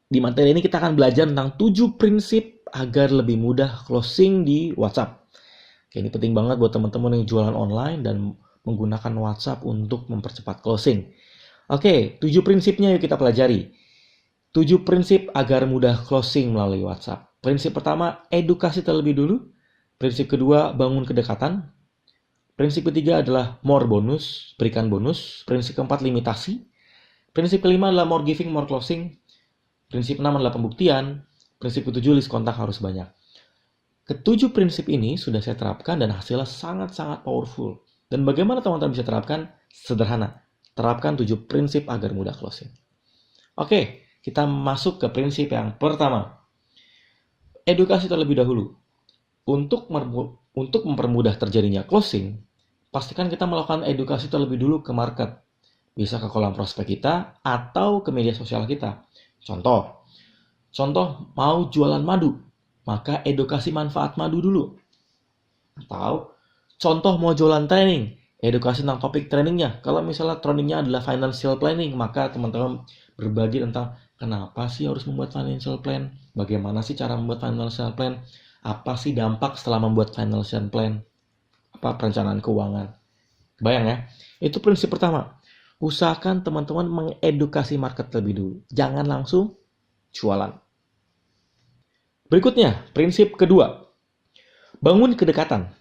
Di materi ini kita akan belajar tentang 7 prinsip agar lebih mudah closing di WhatsApp. Oke, ini penting banget buat teman-teman yang jualan online dan menggunakan WhatsApp untuk mempercepat closing. Oke, 7 prinsipnya yuk kita pelajari. 7 prinsip agar mudah closing melalui WhatsApp. Prinsip pertama, edukasi terlebih dulu. Prinsip kedua, bangun kedekatan. Prinsip ketiga adalah more bonus, berikan bonus. Prinsip keempat, limitasi. Prinsip kelima adalah more giving, more closing. Prinsip 6 adalah pembuktian. Prinsip ketujuh, list kontak harus banyak. Ketujuh prinsip ini sudah saya terapkan dan hasilnya sangat-sangat powerful. Dan bagaimana teman-teman bisa terapkan? Sederhana. Terapkan 7 prinsip agar mudah closing. Oke, kita masuk ke prinsip yang pertama. Edukasi terlebih dahulu. Untuk mempermudah terjadinya closing, pastikan kita melakukan edukasi terlebih dulu ke market. Bisa ke kolam prospek kita atau ke media sosial kita. Contoh mau jualan madu, maka edukasi manfaat madu dulu. Atau contoh mau jualan training, edukasi tentang topik trainingnya. Kalau misalnya trainingnya adalah financial planning, maka teman-teman berbagi tentang kenapa sih harus membuat financial plan, bagaimana sih cara membuat financial plan, apa sih dampak setelah membuat financial plan, apa perencanaan keuangan. Bayang ya, itu prinsip pertama. Usahakan teman-teman mengedukasi market lebih dulu. Jangan langsung jualan. Berikutnya, prinsip kedua. Bangun kedekatan.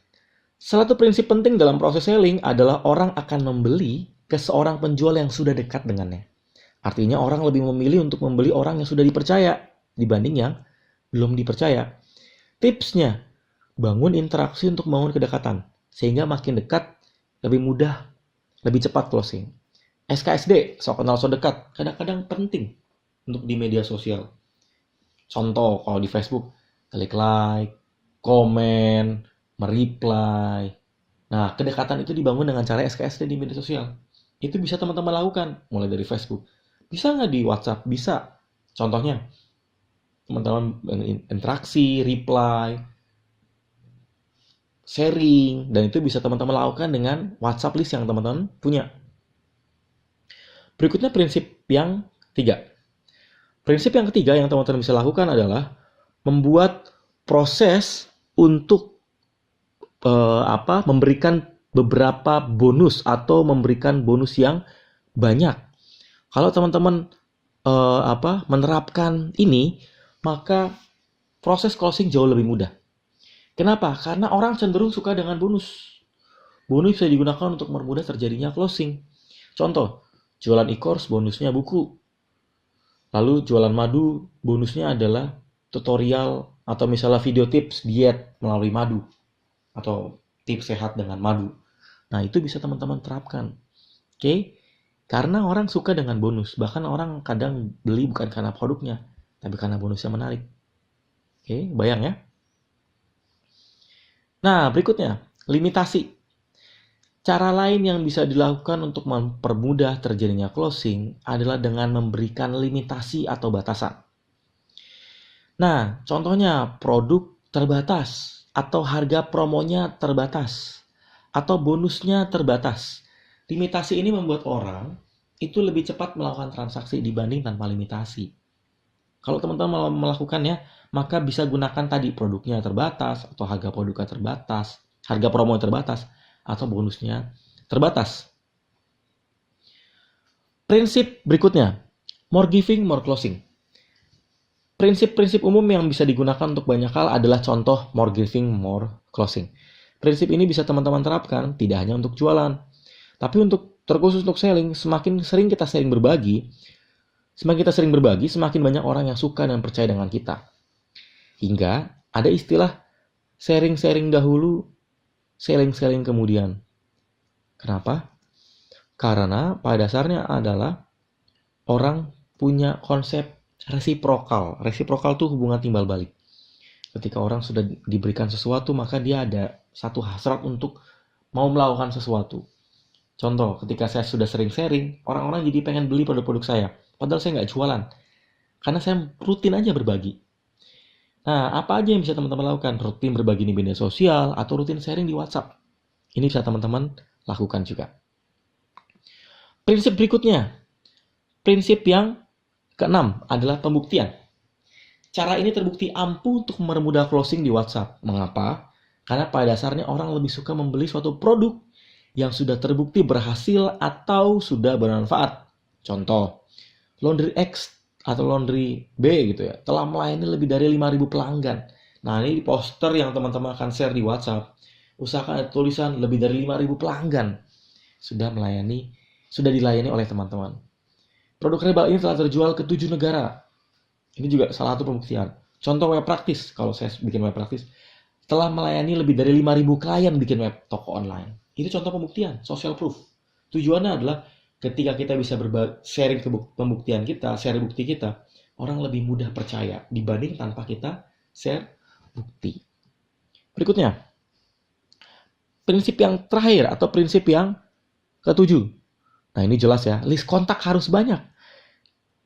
Salah satu prinsip penting dalam proses selling adalah orang akan membeli ke seorang penjual yang sudah dekat dengannya. Artinya orang lebih memilih untuk membeli orang yang sudah dipercaya dibanding yang belum dipercaya. Tipsnya, bangun interaksi untuk membangun kedekatan. Sehingga makin dekat, lebih mudah, lebih cepat closing. SKSD, so kenal so dekat, kadang-kadang penting untuk di media sosial. Contoh, kalau di Facebook, klik like, komen, mereply. Nah, kedekatan itu dibangun dengan cara SKSD di media sosial. Itu bisa teman-teman lakukan, mulai dari Facebook. Bisa nggak di WhatsApp? Bisa. Contohnya, teman-teman interaksi, reply, sharing, dan itu bisa teman-teman lakukan dengan WhatsApp list yang teman-teman punya. Berikutnya prinsip yang ketiga. Prinsip yang ketiga yang teman-teman bisa lakukan adalah membuat proses untuk memberikan beberapa bonus atau memberikan bonus yang banyak. Kalau teman-teman menerapkan ini, maka proses closing jauh lebih mudah. Kenapa? Karena orang cenderung suka dengan bonus. Bonus bisa digunakan untuk mempermudah terjadinya closing. Contoh, jualan e-course bonusnya buku. Lalu jualan madu bonusnya adalah tutorial atau misalnya video tips diet melalui madu. Atau tips sehat dengan madu. Nah, itu bisa teman-teman terapkan. Oke? Karena orang suka dengan bonus. Bahkan orang kadang beli bukan karena produknya, tapi karena bonusnya menarik. Oke, bayang ya? Nah, berikutnya, limitasi. Cara lain yang bisa dilakukan untuk mempermudah terjadinya closing adalah dengan memberikan limitasi atau batasan. Nah, contohnya produk terbatas atau harga promonya terbatas atau bonusnya terbatas. Limitasi ini membuat orang itu lebih cepat melakukan transaksi dibanding tanpa limitasi. Kalau teman-teman melakukannya, maka bisa gunakan tadi produknya terbatas atau harga produknya terbatas, harga promo terbatas atau bonusnya terbatas. Prinsip berikutnya, more giving, more closing. Prinsip-prinsip umum yang bisa digunakan untuk banyak hal adalah contoh more giving, more closing. Prinsip ini bisa teman-teman terapkan tidak hanya untuk jualan, tapi terkhusus untuk selling. Semakin sering kita sering berbagi, semakin banyak orang yang suka dan percaya dengan kita. Hingga ada istilah sharing-sharing dahulu, selling-selling kemudian. Kenapa? Karena pada dasarnya adalah orang punya konsep resiprokal. Resiprokal itu hubungan timbal balik. Ketika orang sudah diberikan sesuatu, maka dia ada satu hasrat untuk mau melakukan sesuatu. Contoh, ketika saya sudah sering sharing, orang-orang jadi pengen beli produk-produk saya. Padahal saya nggak jualan. Karena saya rutin aja berbagi. Nah, apa aja yang bisa teman-teman lakukan? Rutin berbagi di media sosial atau rutin sharing di WhatsApp. Ini bisa teman-teman lakukan juga. Prinsip berikutnya. Prinsip yang Keenam adalah pembuktian. Cara ini terbukti ampuh untuk mempermudah closing di WhatsApp. Mengapa? Karena pada dasarnya orang lebih suka membeli suatu produk yang sudah terbukti berhasil atau sudah bermanfaat. Contoh, Laundry X atau Laundry B gitu ya, telah melayani lebih dari 5.000 pelanggan. Nah, ini poster yang teman-teman akan share di WhatsApp. Usahakan ada tulisan lebih dari 5.000 pelanggan sudah dilayani oleh teman-teman. Produk herbal ini telah terjual ke 7 negara. Ini juga salah satu pembuktian. Contoh web praktis, kalau saya bikin web praktis, telah melayani lebih dari 5.000 klien bikin web toko online. Itu contoh pembuktian, social proof. Tujuannya adalah ketika kita bisa sharing pembuktian kita, share bukti kita, orang lebih mudah percaya dibanding tanpa kita share bukti. Berikutnya, prinsip yang terakhir atau prinsip yang ketujuh. Nah, ini jelas ya, list kontak harus banyak.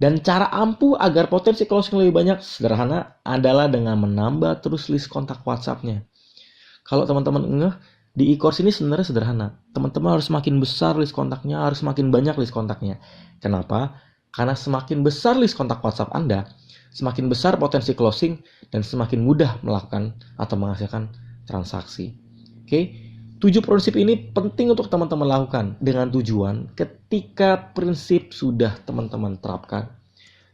Dan cara ampuh agar potensi closing lebih banyak sederhana adalah dengan menambah terus list kontak WhatsApp-nya. Kalau teman-teman ngeh, di e-course ini sebenarnya sederhana. Teman-teman harus makin besar list kontaknya, harus makin banyak list kontaknya. Kenapa? Karena semakin besar list kontak WhatsApp Anda, semakin besar potensi closing dan semakin mudah melakukan atau menghasilkan transaksi. Oke? 7 prinsip ini penting untuk teman-teman lakukan dengan tujuan ketika prinsip sudah teman-teman terapkan.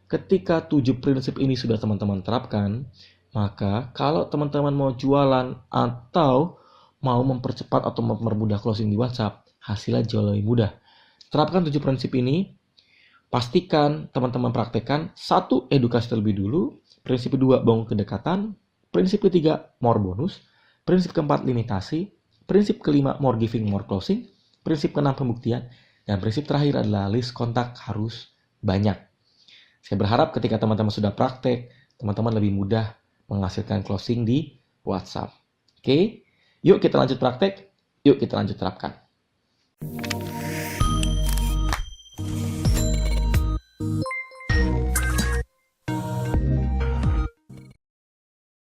Ketika 7 prinsip ini sudah teman-teman terapkan, maka kalau teman-teman mau jualan atau mau mempercepat atau mempermudah closing di WhatsApp, hasilnya jauh lebih mudah. Terapkan 7 prinsip ini, pastikan teman-teman praktekkan. 1. Edukasi terlebih dulu. Prinsip kedua, bangun kedekatan. Prinsip ketiga, more bonus. Prinsip keempat, limitasi. Prinsip kelima, more giving, more closing. Prinsip keenam, pembuktian. Dan prinsip terakhir adalah list kontak harus banyak. Saya berharap ketika teman-teman sudah praktek, teman-teman lebih mudah menghasilkan closing di WhatsApp. Oke, yuk kita lanjut praktek, yuk kita lanjut terapkan.